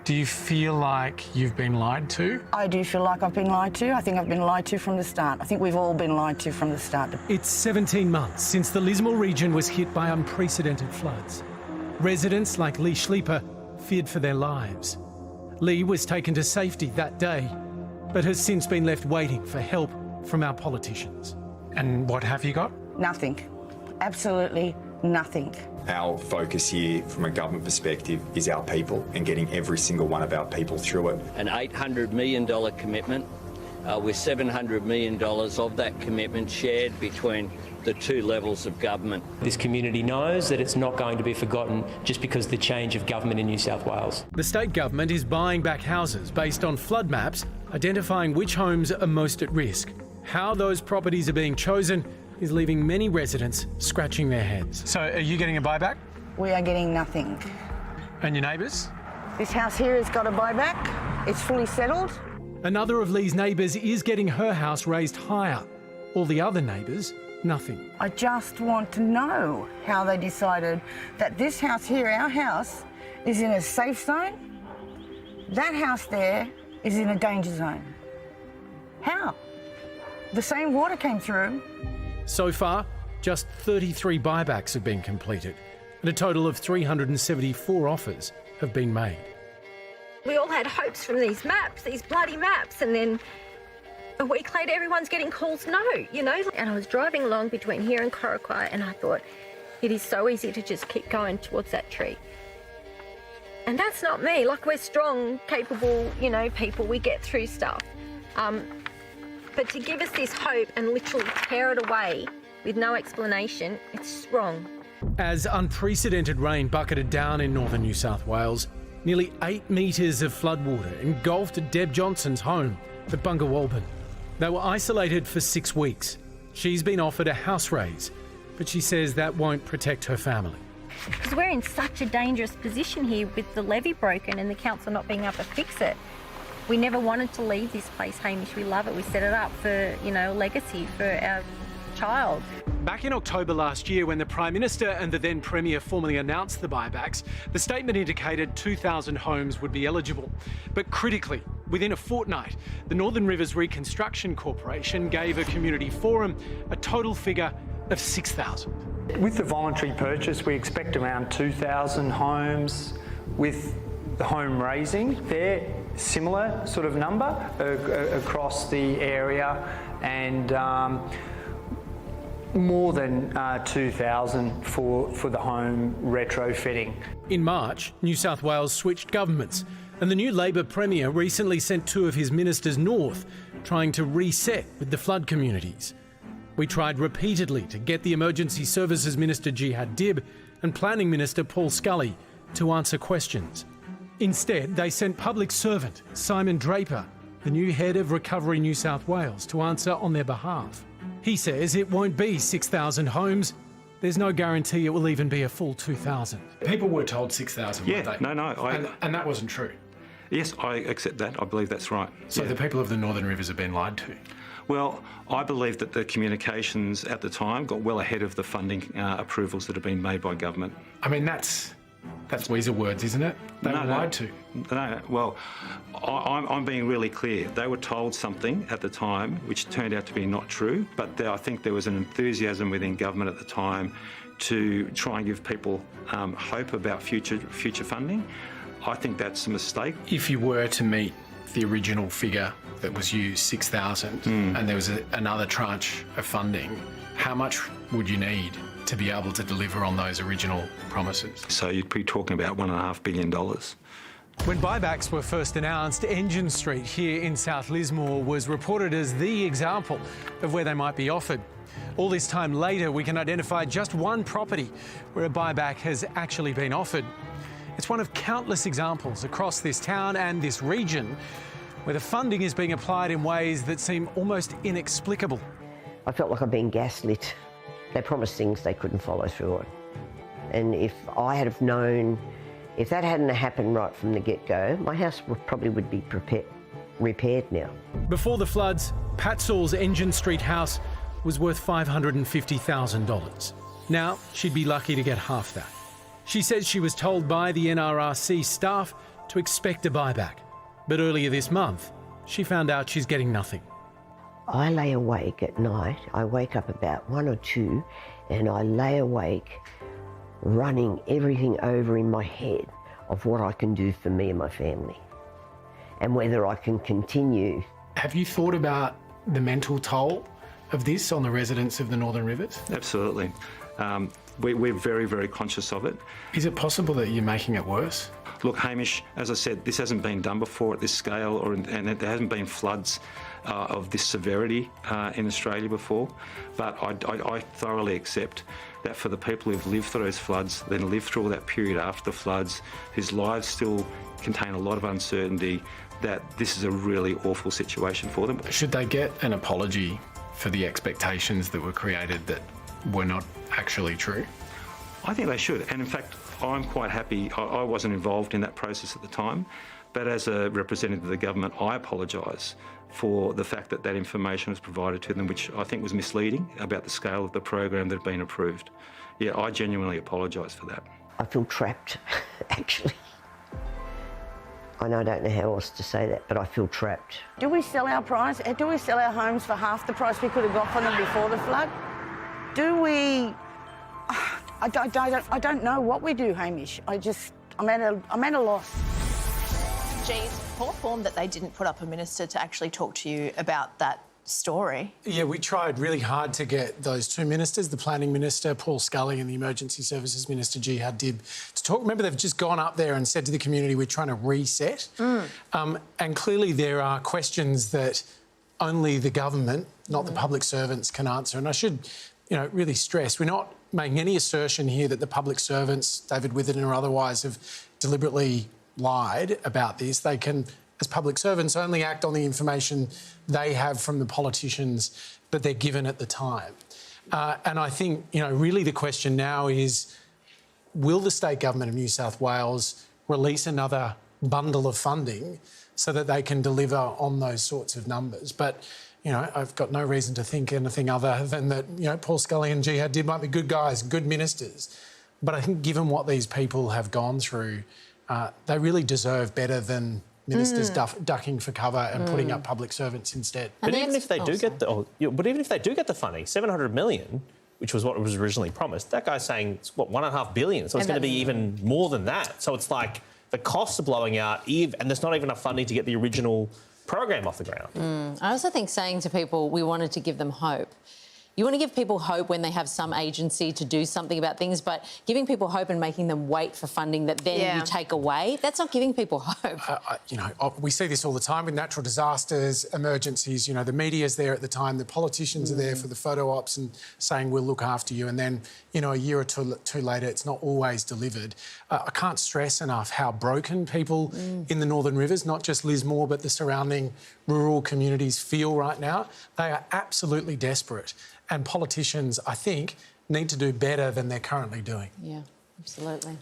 Do you feel like you've been lied to? I do feel like I've been lied to. I think I've been lied to from the start. I think we've all been lied to from the start. It's 17 months since the Lismore region was hit by unprecedented floods. Residents like Lee Schleiper feared for their lives. Lee was taken to safety that day, but has since been left waiting for help from our politicians. And what have you got? Nothing. Absolutely nothing. Our focus here from a government perspective is our people and getting every single one of our people through it. An $800 million commitment, with $700 million of that commitment shared between the two levels of government. This community knows that it's not going to be forgotten just because of the change of government in New South Wales. The state government is buying back houses based on flood maps, identifying which homes are most at risk. How those properties are being chosen is leaving many residents scratching their heads. So are you getting a buyback? We are getting nothing. And your neighbours? This house here has got a buyback. It's fully settled. Another of Lee's neighbours is getting her house raised higher. All the other neighbours, nothing. I just want to know how they decided that this house here, our house, is in a safe zone. That house there is in a danger zone. How? The same water came through. So far, just 33 buybacks have been completed, and a total of 374 offers have been made. We all had hopes from these maps, these bloody maps, and then a week later everyone's getting calls no, you know. And I was driving along between here and Corriquai and I thought, it is so easy to just keep going towards that tree. And that's not me. Like, we're strong, capable, you know, people. We get through stuff. But to give us this hope and literally tear it away with no explanation, it's wrong. As unprecedented rain bucketed down in northern New South Wales, nearly 8 metres of floodwater engulfed Deb Johnson's home at Bungawalbin. They were isolated for 6 weeks. She's been offered a house raise, but she says that won't protect her family. Because we're in such a dangerous position here with the levee broken and the council not being able to fix it. We never wanted to leave this place, Hamish. We love it. We set it up for, you know, legacy for our child. Back in October last year, when the Prime Minister and the then Premier formally announced the buybacks, the statement indicated 2,000 homes would be eligible. But critically, within a fortnight, the Northern Rivers Reconstruction Corporation gave a community forum a total figure of 6,000. With the voluntary purchase, we expect around 2,000 homes. With the home raising, they're similar sort of number across the area, and more than 2,000 for the home retrofitting. In March, New South Wales switched governments, and the new Labor Premier recently sent 2 of his ministers north, trying to reset with the flood communities. We tried repeatedly to get the Emergency Services Minister Jihad Dib and Planning Minister Paul Scully to answer questions. Instead, they sent public servant Simon Draper, the new head of Recovery New South Wales, to answer on their behalf. He says it won't be 6,000 homes. There's no guarantee it will even be a full 2,000. People were told 6,000, weren't they? And that wasn't true. Yes, I accept that. I believe that's right. So the people of the Northern Rivers have been lied to? Well, I believe that the communications at the time got well ahead of the funding approvals that have been made by government. I mean, that's weasel words, isn't it? They were lied to. No, well, I'm being really clear. They were told something at the time which turned out to be not true, but I think there was an enthusiasm within government at the time to try and give people hope about future funding. I think that's a mistake. If you were to meet the original figure that was used, 6,000, and there was another tranche of funding, how much would you need to be able to deliver on those original promises? So you'd be talking about $1.5 billion. When buybacks were first announced, Engine Street here in South Lismore was reported as the example of where they might be offered. All this time later, we can identify just one property where a buyback has actually been offered. It's one of countless examples across this town and this region where the funding is being applied in ways that seem almost inexplicable. I felt like I'd been gaslit. They promised things they couldn't follow through on. And if I had have known, if that hadn't happened right from the get-go, my house probably would be repaired now. Before the floods, Pat Saul's Engine Street house was worth $550,000. Now she'd be lucky to get half that. She says she was told by the NRRC staff to expect a buyback. But earlier this month, she found out she's getting nothing. I lay awake at night. I wake up about 1 or 2 and I lay awake running everything over in my head of what I can do for me and my family and whether I can continue. Have you thought about the mental toll of this on the residents of the Northern Rivers? Absolutely. We're very, very conscious of it. Is it possible that you're making it worse? Look, Hamish, as I said, this hasn't been done before at this scale, and there hasn't been floods of this severity in Australia before. But I thoroughly accept that for the people who've lived through those floods, then lived through all that period after the floods, whose lives still contain a lot of uncertainty, that this is a really awful situation for them. Should they get an apology for the expectations that were created that were not actually true? I think they should, and in fact, I'm quite happy. I wasn't involved in that process at the time, but as a representative of the government, I apologise for the fact that that information was provided to them, which I think was misleading about the scale of the program that had been approved. Yeah, I genuinely apologise for that. I feel trapped, actually. I know I don't know how else to say that, but I feel trapped. Do we sell our price? Do we sell our homes for half the price we could have got for them before the flood? Do we? I don't know what we do, Hamish. I'm at a loss. Geez, poor form that they didn't put up a minister to actually talk to you about that story. Yeah, we tried really hard to get those two ministers, the Planning Minister, Paul Scully, and the Emergency Services Minister, Jihad Dib, to talk. Remember, they've just gone up there and said to the community, we're trying to reset. And clearly there are questions that only the government, not the public servants, can answer. And I should, really stress, we're not making any assertion here that the public servants, David Witherden or otherwise, have deliberately lied about this. They can, as public servants, only act on the information they have from the politicians that they're given at the time. And I think, really the question now is, will the state government of New South Wales release another bundle of funding so that they can deliver on those sorts of numbers? But, I've got no reason to think anything other than that, Paul Scully and Jihad Dib might be good guys, good ministers. But I think given what these people have gone through, they really deserve better than ministers ducking for cover and putting up public servants instead. But even if they do get the funding, $700 million, which was what was originally promised, that guy's saying it's $1.5 billion, so it's going to be even more than that. So it's like the costs are blowing out, and there's not even enough funding to get the original program off the ground. I also think saying to people, we wanted to give them hope. You want to give people hope when they have some agency to do something about things, but giving people hope and making them wait for funding that then you take away, that's not giving people hope. We see this all the time with natural disasters, emergencies. The media's there at the time, the politicians are there for the photo ops and saying we'll look after you, and then, a year or two later, it's not always delivered. I can't stress enough how broken people in the Northern Rivers, not just Lismore, but the surrounding rural communities feel right now. They are absolutely desperate. And politicians, I think, need to do better than they're currently doing. Yeah, absolutely.